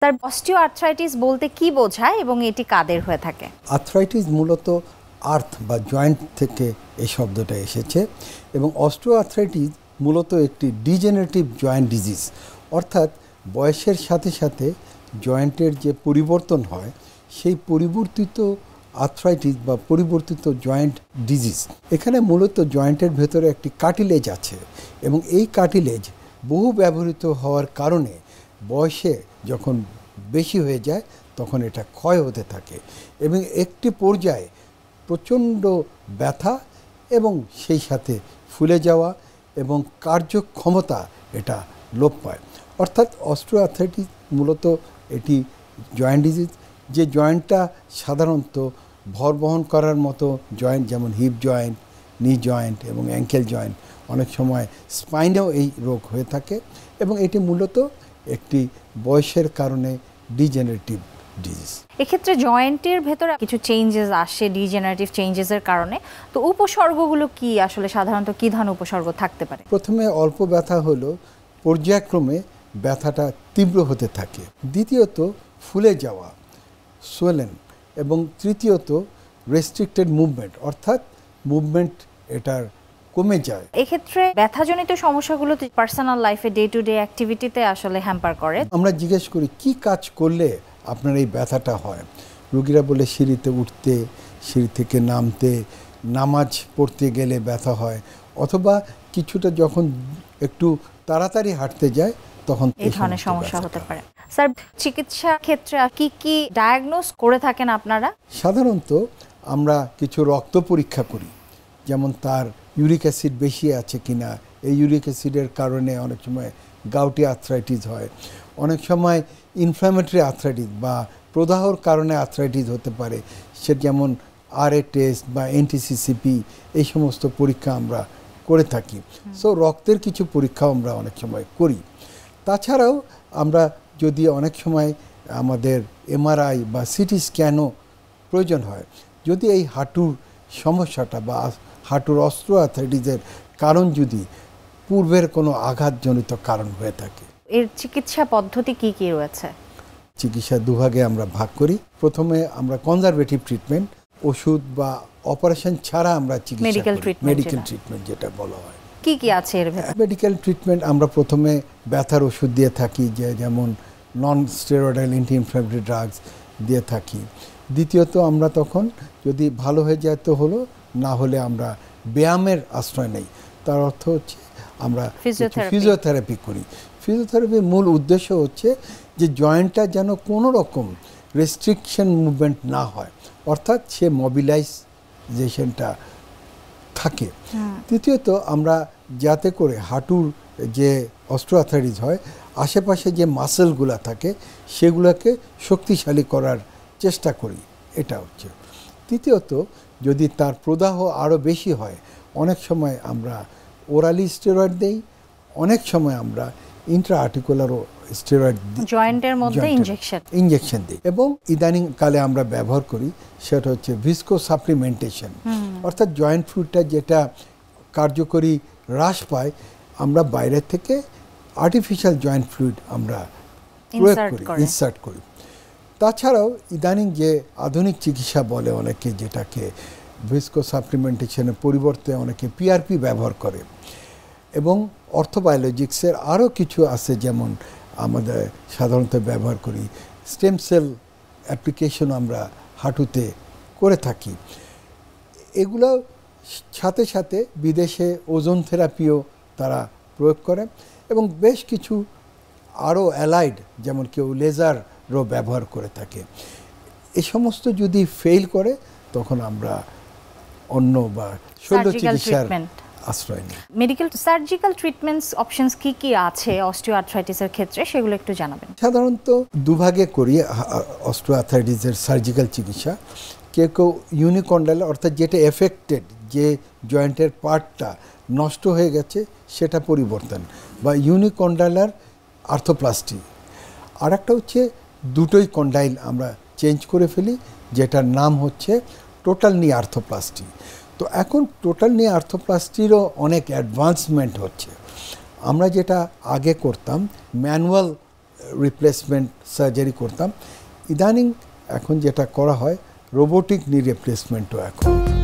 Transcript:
তার অস্টিওআর্থ্রাইটিস বলতে কি বোঝায় এবং এটি কাদের হয়ে থাকে? আর্থ্রাইটিস মূলত আর্থ বা জয়েন্ট থেকে এই শব্দটা এসেছে এবং অস্টিওআর্থ্রাইটিস মূলত একটি ডিজেনারেটিভ জয়েন্ট ডিজিজ, অর্থাৎ বয়সের সাথে সাথে জয়েন্টের যে পরিবর্তন হয় সেই পরিবর্তিত আর্থ্রাইটিস বা পরিবর্তিত জয়েন্ট ডিজিজ। এখানে মূলত জয়েন্টের ভেতরে একটি কার্টিলেজ আছে এবং এই কার্টিলেজ বহু ব্যবহৃত হওয়ার কারণে বয়সে যখন বেশি হয়ে যায় তখন এটা ক্ষয় হতে থাকে এবং একটি পর্যায়ে প্রচণ্ড ব্যথা এবং সেই সাথে ফুলে যাওয়া এবং কার্যক্ষমতা এটা লোপ পায়। অর্থাৎ অস্টিওআর্থ্রাইটিস মূলত এটি জয়েন্ট ডিজিজ, যে জয়েন্টটা সাধারণত ভর বহন করার মতো জয়েন্ট, যেমন হিপ জয়েন্ট, নি জয়েন্ট এবং অ্যাঙ্কেল জয়েন্ট, অনেক সময় স্পাইনেও এই রোগ হয়ে থাকে এবং এটি মূলত একটি বয়সের কারণে ডিজেনারেটিভ ডিজিজ। এক্ষেত্রে জয়েন্টের ভেতরে কিছু চেঞ্জেস আসে ডিজেনারেটিভ চেঞ্জেসের কারণে, তো উপসর্গগুলো কি আসলে সাধারণত কি ধরনের উপসর্গ থাকতে পারে? প্রথমে অল্প ব্যথা হলো, পর্যায়ক্রমে ব্যথাটা তীব্র হতে থাকে, দ্বিতীয়ত ফুলে যাওয়া সোয়েলেন এবং তৃতীয়ত রেস্ট্রিক্টেড মুভমেন্ট, অর্থাৎ মুভমেন্ট এটার কমে যায়। এক্ষেত্রে ব্যথাজনিত সমস্যাগুলো পার্সোনাল লাইফে ডে টু ডে অ্যাক্টিভিটিতে আসলে হ্যাম্পার করে। আমরা জিজ্ঞেস করি কি কাজ করলে আপনার এই ব্যথাটা হয়, রোগীরা বলে সিঁড়িতে উঠতে, সিঁড়ি থেকে নামতে, নামাজ পড়তে গেলে ব্যথা হয়, অথবা কিছুটা যখন একটু তাড়াতাড়ি হাঁটতে যায় তখন এই ধরনের সমস্যা হতে পারে। স্যার, চিকিৎসা ক্ষেত্রে কি কি ডায়াগনোজ করে থাকেন আপনারা? সাধারণত আমরা কিছু রক্ত পরীক্ষা করি, যেমন তার ইউরিক অ্যাসিড বেশি আছে কিনা, এই ইউরিক অ্যাসিডের কারণে অনেক সময় গাউটি আর্থ্রাইটিস হয়, অনেক সময় ইনফ্ল্যামেটরি আর্থ্রাইটিস বা প্রদাহর কারণে আর্থ্রাইটিস হতে পারে, সে যেমন আরএ টেস্ট বা এনটিসিসিপি, এই সমস্ত পরীক্ষা আমরা করে থাকি। সো রক্তের কিছু পরীক্ষাও আমরা অনেক সময় করি। তাছাড়াও আমরা যদি অনেক সময় আমাদের এমআরআই বা সিটি স্ক্যানও প্রয়োজন হয়, যদি এই হাঁটুর সমস্যাটা বা হাঁটুর অস্টিওআর্থ্রাইটিসের কারণ যদি পূর্বের কোনো আঘাতজনিত কারণ হয়ে থাকে। এর চিকিৎসা পদ্ধতি কি কি রয়েছে? চিকিৎসা দুভাগে আমরা ভাগ করি। প্রথমে আমরা কনজারভেটিভ ট্রিটমেন্ট, ওষুধ বা অপারেশন ছাড়া আমরা চিকিৎসা করি, মেডিকেল ট্রিটমেন্ট যেটা বলা হয়। কি কি আছে এর ভেতরে? মেডিকেল ট্রিটমেন্ট আমরা প্রথমে ব্যথার ওষুধ দিয়ে থাকি, যেমন non steroidal anti inflammatory drugs দিয়ে থাকি। দ্বিতীয়ত আমরা তখন যদি ভালো হয়ে যায় তো হলো, না হলে আমরা ব্যায়ামের আশ্রয় নেই। তার অর্থ হচ্ছে আমরা ফিজিওথেরাপি করি। ফিজিওথেরাপির মূল উদ্দেশ্য হচ্ছে যে জয়েন্টটা যেন কোনো রকম রেস্ট্রিকশন মুভমেন্ট না হয়, অর্থাৎ সে মোবিলাইজেশনটা থাকে। তৃতীয়ত আমরা যাতে করে হাঁটুর যে অস্টিওআর্থ্রাইটিস হয় আশেপাশে যে মাসেলগুলো থাকে সেগুলোকে শক্তিশালী করার চেষ্টা করি, এটা হচ্ছে। তৃতীয়ত যদি তার প্রদাহ আরও বেশি হয় অনেক সময় আমরা ওরালি স্টেরয়েড দেই, অনেক সময় আমরা ইন্ট্রা আর্টিকুলারও স্টেরয়েড জয়েন্টের মধ্যে ইনজেকশন দিই। এবং ইদানিং কালে আমরা ব্যবহার করি সেটা হচ্ছে ভিসকো সাপ্লিমেন্টেশন, অর্থাৎ জয়েন্ট ফ্লুইডটা যেটা কার্যকরী হ্রাস পায় আমরা বাইরে থেকে আর্টিফিশিয়াল জয়েন্ট ফ্লুইড আমরা প্রয়োগ করি, ইনসার্ট করি। তাছাড়াও ইদানিং যে আধুনিক চিকিৎসা বলে অনেকে, যেটাকে ভিসকো সাপ্লিমেন্টেশনের পরিবর্তে অনেকে পিআরপি ব্যবহার করে, এবং অর্থোবায়োলজিক্সের আরও কিছু আছে, যেমন আমাদের সাধারণত ব্যবহার করি স্টেম সেল অ্যাপ্লিকেশন আমরা হাঁটুতে করে থাকি। এগুলো সাথে সাথে বিদেশে ওজোন থেরাপিও তারা প্রয়োগ করে এবং বেশ কিছু আরও অ্যালাইড, যেমন কেউ লেজারও ব্যবহার করে থাকে। এ সমস্ত যদি ফেল করে তখন আমরা অন্য বা শল্য চিকিৎসার আশ্রয় নেই। মেডিকেল সার্জিক্যাল ট্রিটমেন্টস অপশনস কি কি আছে অস্টিওআর্থ্রাইটিসের ক্ষেত্রে, সেগুলো একটু জানাবেন। সাধারণত দুভাগে করি অস্টিওআর্থ্রাইটিসের সার্জিক্যাল চিকিৎসা। কেউ কেউ ইউনিকন্ডাল, অর্থাৎ যেটা এফেক্টেড, যে জয়েন্টের পার্টটা নষ্ট হয়ে গেছে সেটা পরিবর্তন, বা ইউনিকন্ডালার আর্থোপ্লাস্টি। আর একটা হচ্ছে দুটোই কন্ডাইল আমরা চেঞ্জ করে ফেলি, যেটার নাম হচ্ছে টোটাল নি আর্থোপ্লাস্টি। তো এখন টোটাল নি আর্থোপ্লাস্টিরও অনেক অ্যাডভান্সমেন্ট হচ্ছে। আমরা যেটা আগে করতাম ম্যানুয়াল রিপ্লেসমেন্ট সার্জারি করতাম। ইদানিং এখন যেটা করা হয় রোবোটিক নি রিপ্লেসমেন্টও এখন